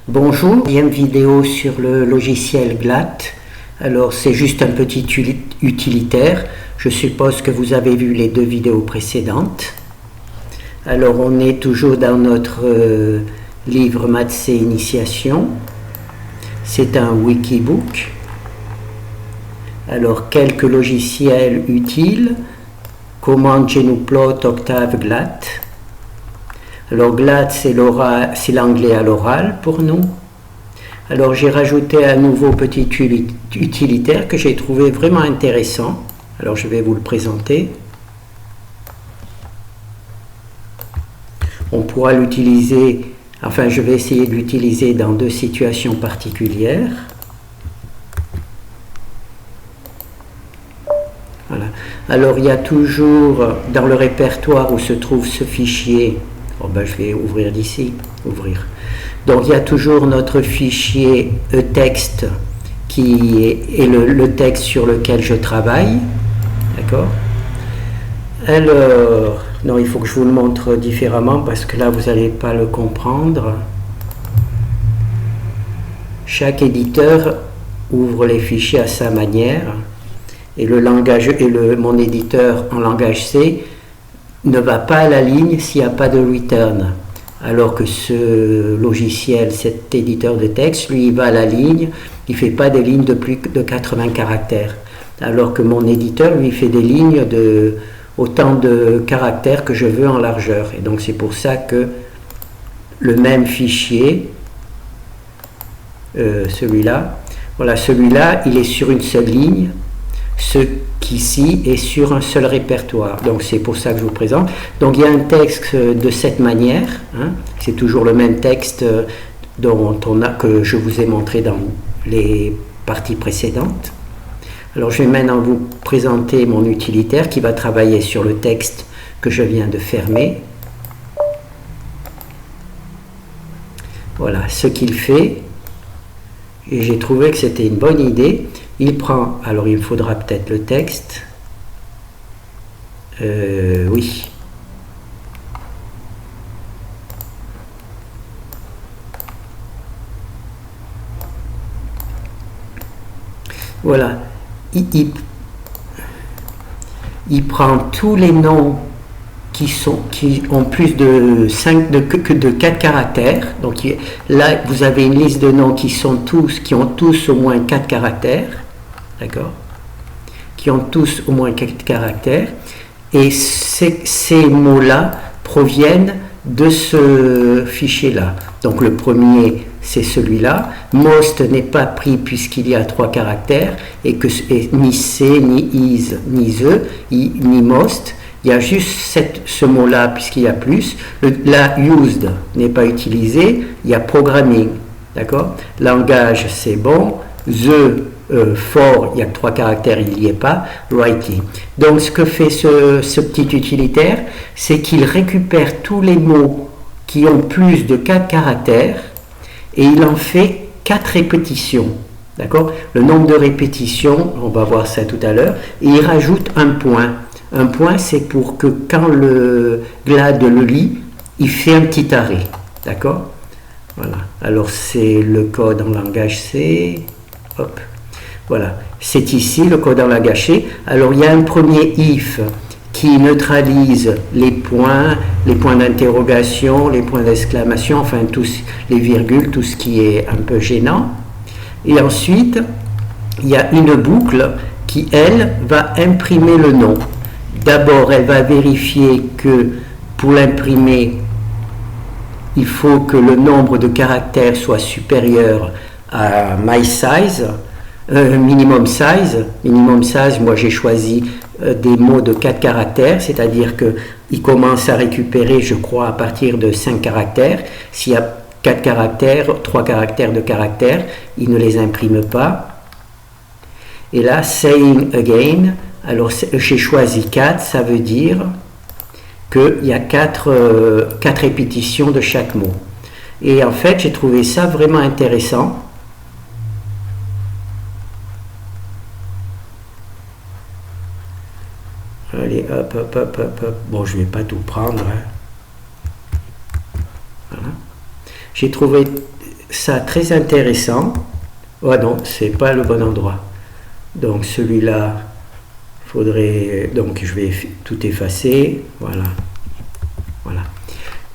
Bonjour, deuxième vidéo sur le logiciel GLAT. Alors c'est juste un petit utilitaire. Je suppose que vous avez vu les deux vidéos précédentes. Alors on est toujours dans notre livre Maths et Initiation. C'est un wikibook. Alors quelques logiciels utiles. Command GNUplot, Octave, GLAT. Alors GLAT c'est l'anglais à l'oral pour nous. Alors j'ai rajouté un nouveau petit utilitaire que j'ai trouvé vraiment intéressant. Alors je vais vous le présenter. On pourra l'utiliser, enfin je vais essayer de l'utiliser dans deux situations particulières. Voilà. Alors il y a toujours dans le répertoire où se trouve ce fichier. Oh ben, je vais ouvrir d'ici, Donc il y a toujours notre fichier e-texte qui est le texte sur lequel je travaille. D'accord? Alors, non, il faut que je vous le montre différemment parce que là vous n'allez pas le comprendre. Chaque éditeur ouvre les fichiers à sa manière et mon éditeur en langage C ne va pas à la ligne s'il n'y a pas de return, alors que ce logiciel, cet éditeur de texte, lui, il va à la ligne, il ne fait pas des lignes de plus de 80 caractères, alors que mon éditeur, lui, fait des lignes de autant de caractères que je veux en largeur. Et donc c'est pour ça que le même fichier, celui-là, voilà, celui-là, il est sur une seule ligne, ce qu'ici est sur un seul répertoire. Donc c'est pour ça que je vous présente. Donc il y a un texte de cette manière, hein, c'est toujours le même texte que je vous ai montré dans les parties précédentes. Alors je vais maintenant vous présenter mon utilitaire qui va travailler sur le texte que je viens de fermer. Voilà ce qu'il fait. Et j'ai trouvé que c'était une bonne idée. Il prend, alors il me faudra peut-être le texte. Oui. Voilà. Il prend tous les noms qui ont plus de 4 caractères. Donc là, vous avez une liste de noms qui ont tous au moins 4 caractères. D'accord? Qui ont tous au moins 4 caractères. Et ces mots-là proviennent de ce fichier-là. Donc le premier, c'est celui-là. Most n'est pas pris puisqu'il y a 3 caractères et ni C, ni is, ni the, ni most. Il y a juste ce mot-là puisqu'il y a plus. La used n'est pas utilisé. Il y a programming. D'accord? Langage, c'est bon. The, for, il y a que 3 caractères, il n'y est pas. Writing. Donc ce que fait ce petit utilitaire, c'est qu'il récupère tous les mots qui ont plus de 4 caractères et il en fait 4 répétitions. D'accord? Le nombre de répétitions, on va voir ça tout à l'heure, et il rajoute un point. Un point, c'est pour que quand le GLAD le lit, il fait un petit arrêt. D'accord? Voilà. Alors, c'est le code en langage C. Hop. Voilà. C'est ici le code en langage C. Alors, il y a un premier if qui neutralise les points d'interrogation, les points d'exclamation, enfin, tous les virgules, tout ce qui est un peu gênant. Et ensuite, il y a une boucle qui, elle, va imprimer le nom. D'abord, elle va vérifier que pour l'imprimer, il faut que le nombre de caractères soit supérieur à my size, minimum size. Minimum size, moi j'ai choisi des mots de 4 caractères, c'est-à-dire qu'il commence à récupérer, je crois, à partir de 5 caractères. S'il y a 4 caractères, 3 caractères de caractères, il ne les imprime pas. Et là, saying again. Alors j'ai choisi 4, ça veut dire qu'il y a 4 répétitions de chaque mot. Et en fait, j'ai trouvé ça vraiment intéressant. Allez, hop, hop, hop, hop, hop. Bon, je ne vais pas tout prendre. Hein. Voilà. J'ai trouvé ça très intéressant. Oh non, c'est pas le bon endroit. Donc celui-là, faudrait. Donc je vais tout effacer. Voilà. Voilà.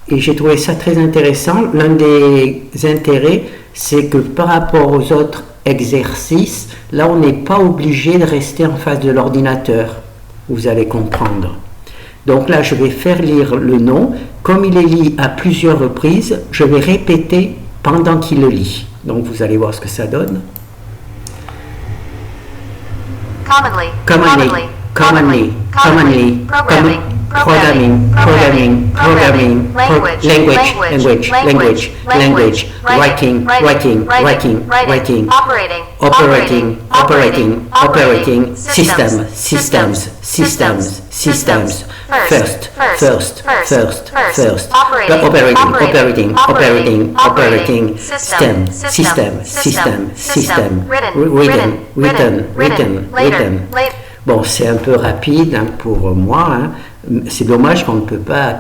Et j'ai trouvé ça très intéressant. L'un des intérêts, c'est que par rapport aux autres exercices, là on n'est pas obligé de rester en face de l'ordinateur. Vous allez comprendre. Donc là, je vais faire lire le nom. Comme il est lu à plusieurs reprises, je vais répéter pendant qu'il le lit. Donc vous allez voir ce que ça donne. Commonly, programming, language, writing, operating, systems, first, operating, system, written. Bon, c'est un peu rapide hein, pour moi. Hein. C'est dommage qu'on ne peut pas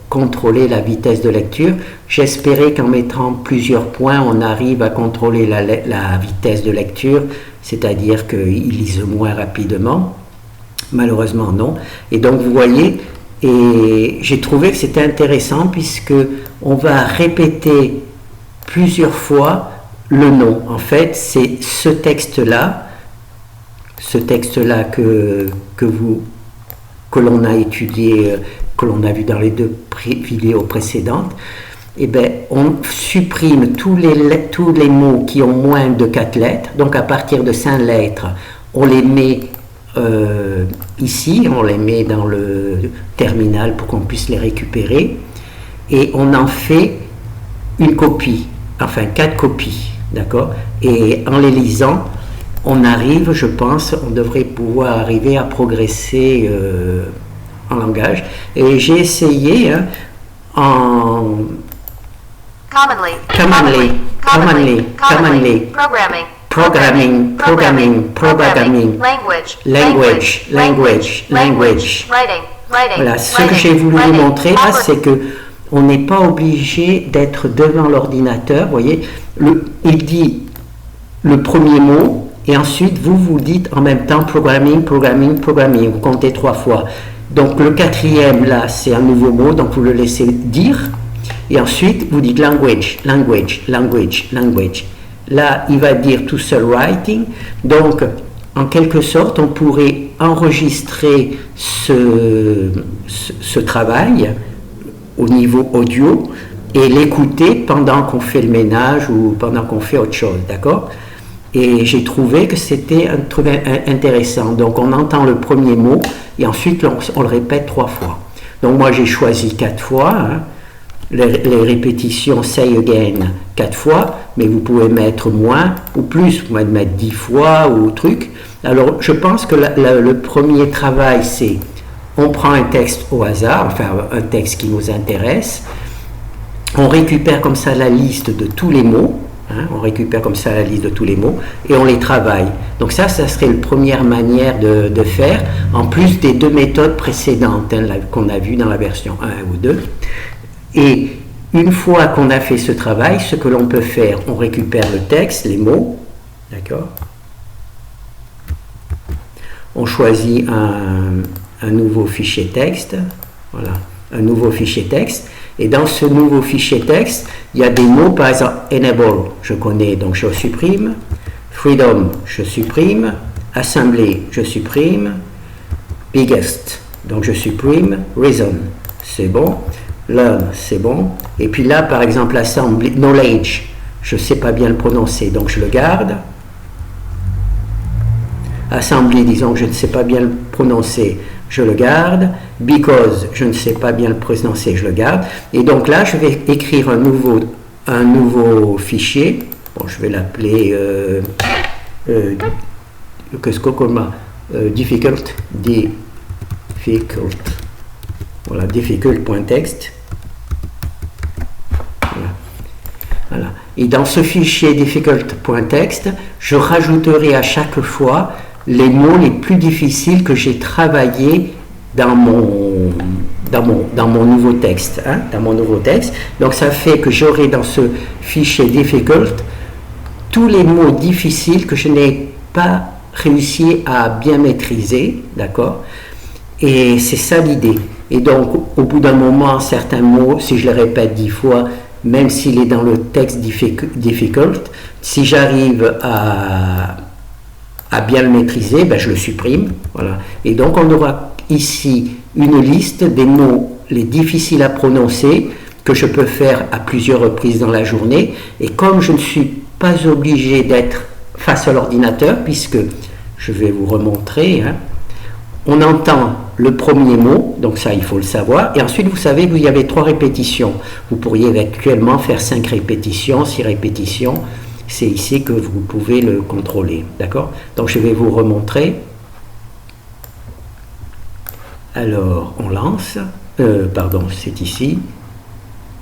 contrôler la vitesse de lecture. J'espérais qu'en mettant plusieurs points, on arrive à contrôler la vitesse de lecture, c'est-à-dire qu'ils lisent moins rapidement. Malheureusement, non. Et donc, vous voyez, et j'ai trouvé que c'était intéressant puisque on va répéter plusieurs fois le nom. En fait, c'est ce texte-là que l'on a étudié, que l'on a vu dans les deux vidéos précédentes, eh bien, on supprime tous les mots qui ont moins de 4 lettres. Donc à partir de 5 lettres, on les met ici, on les met dans le terminal pour qu'on puisse les récupérer. Et on en fait une copie, enfin 4 copies, d'accord? Et en les lisant, on arrive, je pense, on devrait pouvoir arriver à progresser en langage. Et j'ai essayé hein, en commonly, programming, language. Voilà, ce que j'ai voulu vous montrer là, c'est que on n'est pas obligé d'être devant l'ordinateur. Vous voyez, il dit le premier mot. Et ensuite, vous dites en même temps programming. Vous comptez 3 fois. Donc le 4e, là, c'est un nouveau mot, donc vous le laissez dire. Et ensuite, vous dites language. Là, il va dire tout seul writing. Donc, en quelque sorte, on pourrait enregistrer ce travail au niveau audio et l'écouter pendant qu'on fait le ménage ou pendant qu'on fait autre chose, d'accord ? Et j'ai trouvé que c'était un truc intéressant. Donc on entend le premier mot et ensuite on le répète 3 fois. Donc moi j'ai choisi 4 fois. Hein. Les répétitions say again 4 fois, mais vous pouvez mettre moins ou plus. Vous pouvez mettre 10 fois ou truc. Alors je pense que le premier travail c'est on prend un texte au hasard, enfin un texte qui nous intéresse. On récupère comme ça la liste de tous les mots. Hein, on récupère comme ça la liste de tous les mots et on les travaille. Donc ça serait la première manière de faire, en plus des 2 méthodes précédentes hein, qu'on a vues dans la version 1 ou 2. Et une fois qu'on a fait ce travail, ce que l'on peut faire, on récupère le texte, les mots, d'accord ? On choisit un nouveau fichier texte, voilà, un nouveau fichier texte. Et dans ce nouveau fichier texte, il y a des mots, par exemple, enable, je connais, donc je supprime. Freedom, je supprime. Assembly, je supprime. Biggest, donc je supprime. Reason, c'est bon. Learn, c'est bon. Et puis là, par exemple, assembly, knowledge, je ne sais pas bien le prononcer, donc je le garde. Assembly, disons que je ne sais pas bien le prononcer, je le garde. Because, je ne sais pas bien le prononcer, je le garde. Et donc là, je vais écrire un nouveau fichier. Bon, je vais l'appeler difficult. Voilà, difficult.txt. Voilà. Et dans ce fichier difficult.txt, je rajouterai à chaque fois les mots les plus difficiles que j'ai travaillés dans dans mon nouveau texte, hein, dans mon nouveau texte. Donc ça fait que j'aurai dans ce fichier difficult tous les mots difficiles que je n'ai pas réussi à bien maîtriser, d'accord? Et c'est ça l'idée. Et donc, au bout d'un moment, certains mots, si je les répète 10 fois, même s'il est dans le texte difficult, si j'arrive à bien le maîtriser, ben je le supprime. Voilà. Et donc, on aura ici une liste des mots les difficiles à prononcer que je peux faire à plusieurs reprises dans la journée. Et comme je ne suis pas obligé d'être face à l'ordinateur, puisque je vais vous remontrer, hein, on entend le premier mot, donc ça il faut le savoir, et ensuite vous savez qu'il y avait 3 répétitions. Vous pourriez actuellement faire 5 répétitions, 6 répétitions, c'est ici que vous pouvez le contrôler, d'accord? Donc je vais vous remontrer. Alors on lance, pardon, c'est ici,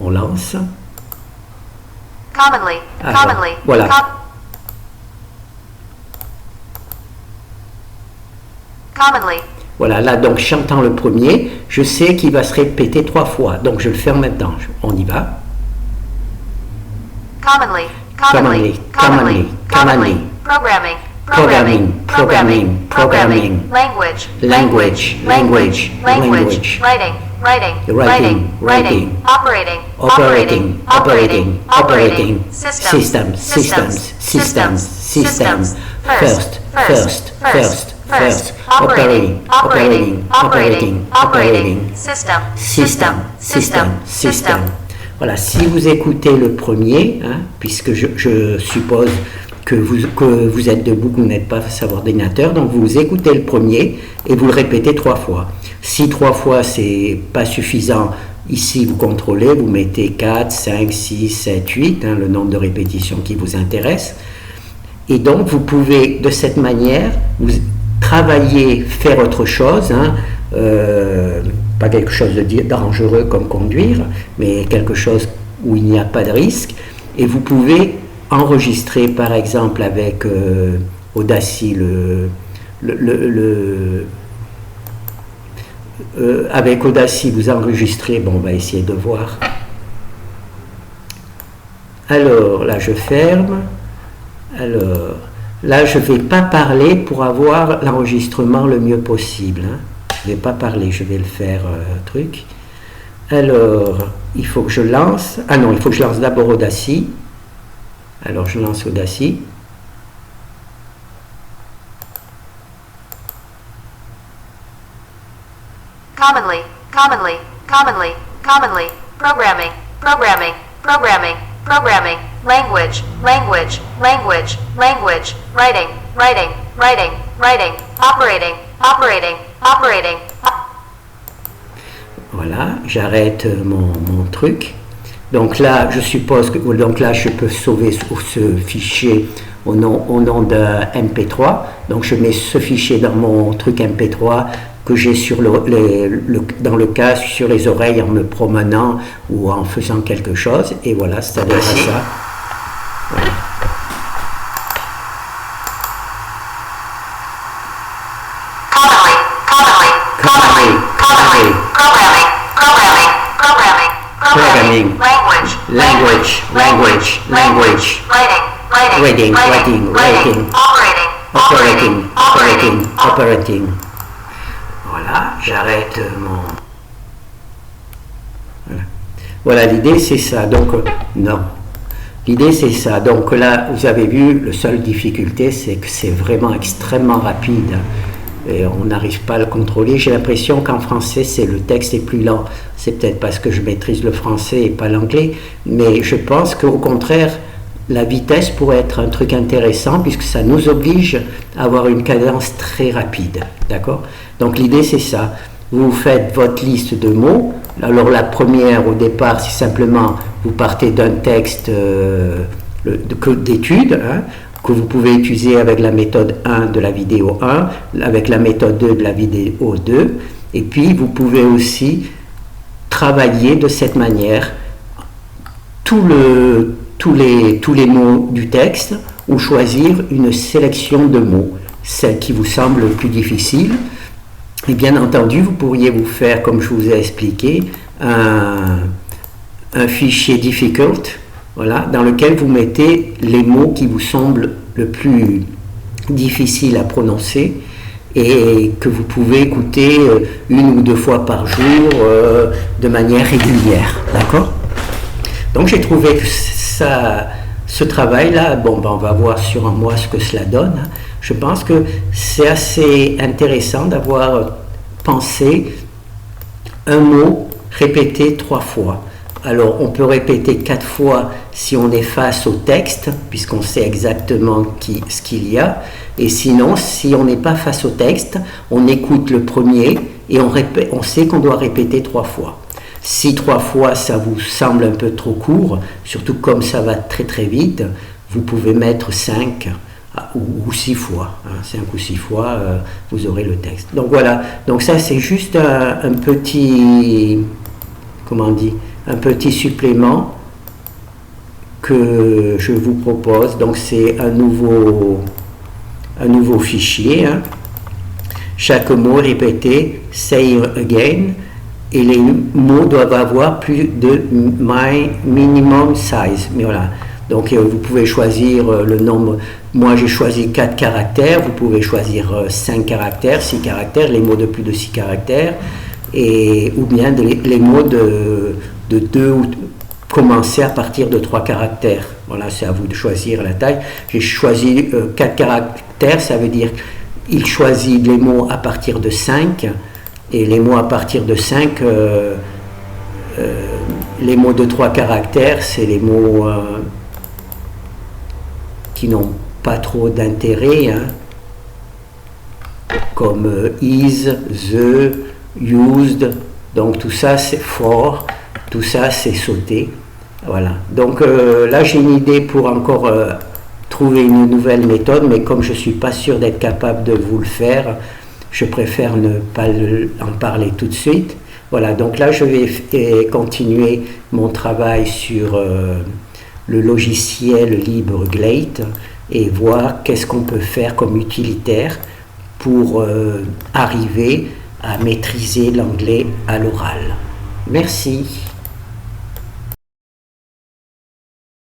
on lance. Alors, voilà. Voilà, là donc j'entends le premier, je sais qu'il va se répéter 3 fois, donc je le fais maintenant. On y va. Commonly. Programming. Language. Writing. Operating. Systems. First. Operating. System. Voilà, si vous écoutez le premier, hein, puisque je suppose que vous êtes debout, que vous n'êtes pas face à l'ordinateur, donc vous écoutez le premier et vous le répétez 3 fois. Si 3 fois c'est pas suffisant, ici vous contrôlez, vous mettez 4, 5, 6, 7, 8, hein, le nombre de répétitions qui vous intéresse. Et donc vous pouvez de cette manière vous travailler, faire autre chose, hein, pas quelque chose de dangereux comme conduire, mais quelque chose où il n'y a pas de risque, et vous pouvez enregistrer par exemple avec Audacity avec Audacity vous enregistrez, bon on va essayer de voir. Alors là je ferme, alors là je ne vais pas parler pour avoir l'enregistrement le mieux possible, hein. Je ne vais pas parler, je vais le faire truc. Alors il faut que je lance, ah non il faut que je lance d'abord Audacity. Alors je lance Audacity. Commonly, programming, language, writing, operating. Voilà, j'arrête mon truc. Donc là, je suppose que donc là, je peux sauver ce fichier au nom de MP3. Donc je mets ce fichier dans mon truc MP3 que j'ai sur dans le casque, sur les oreilles en me promenant ou en faisant quelque chose. Et voilà, c'est-à-dire à ça. Voilà. Programming, language, operating. Voilà, j'arrête mon... Voilà, l'idée c'est ça. Donc, non. L'idée c'est ça. Donc là, vous avez vu, la seule difficulté, c'est que c'est vraiment extrêmement rapide. Et on n'arrive pas à le contrôler. J'ai l'impression qu'en français, le texte est plus lent. C'est peut-être parce que je maîtrise le français et pas l'anglais. Mais je pense qu'au contraire, la vitesse pourrait être un truc intéressant puisque ça nous oblige à avoir une cadence très rapide. D'accord ? Donc l'idée, c'est ça. Vous faites votre liste de mots. Alors la première, au départ, c'est simplement, vous partez d'un texte d'études, hein, que vous pouvez utiliser avec la méthode 1 de la vidéo 1, avec la méthode 2 de la vidéo 2, et puis vous pouvez aussi travailler de cette manière tous les mots du texte ou choisir une sélection de mots, celle qui vous semble le plus difficile. Et bien entendu, vous pourriez vous faire, comme je vous ai expliqué, un fichier difficult, voilà, dans lequel vous mettez les mots qui vous semblent le plus difficiles à prononcer et que vous pouvez écouter une ou deux fois par jour de manière régulière, d'accord? Donc j'ai trouvé que ce travail-là, bon, ben, on va voir sur un mois ce que cela donne. Hein. Je pense que c'est assez intéressant d'avoir pensé un mot répété 3 fois. Alors, on peut répéter 4 fois si on est face au texte, puisqu'on sait exactement ce qu'il y a. Et sinon, si on n'est pas face au texte, on écoute le premier et on sait qu'on doit répéter 3 fois. Si 3 fois, ça vous semble un peu trop court, surtout comme ça va très très vite, vous pouvez mettre 5 ou 6 fois. 5 ou 6 fois, vous aurez le texte. Donc voilà, donc ça c'est juste un petit... Comment on dit ? Un petit supplément que je vous propose. Donc c'est un nouveau fichier. Hein. Chaque mot répété, say again, et les mots doivent avoir plus de minimum size. Mais voilà. Donc vous pouvez choisir le nombre. Moi j'ai choisi 4 caractères. Vous pouvez choisir 5 caractères, 6 caractères, les mots de plus de 6 caractères, ou bien les mots de 2 ou commencer à partir de 3 caractères. Voilà, c'est à vous de choisir la taille. J'ai choisi 4 caractères, ça veut dire il choisit les mots à partir de 5, et les mots à partir de 5, les mots de 3 caractères, c'est les mots qui n'ont pas trop d'intérêt, hein, comme is, the, used, donc tout ça c'est for, tout ça c'est sauter. Voilà, donc là j'ai une idée pour encore trouver une nouvelle méthode, mais comme je ne suis pas sûr d'être capable de vous le faire, je préfère ne pas en parler tout de suite. Voilà, donc là je vais continuer mon travail sur le logiciel libre Glate et voir qu'est-ce qu'on peut faire comme utilitaire pour arriver à maîtriser l'anglais à l'oral. Merci.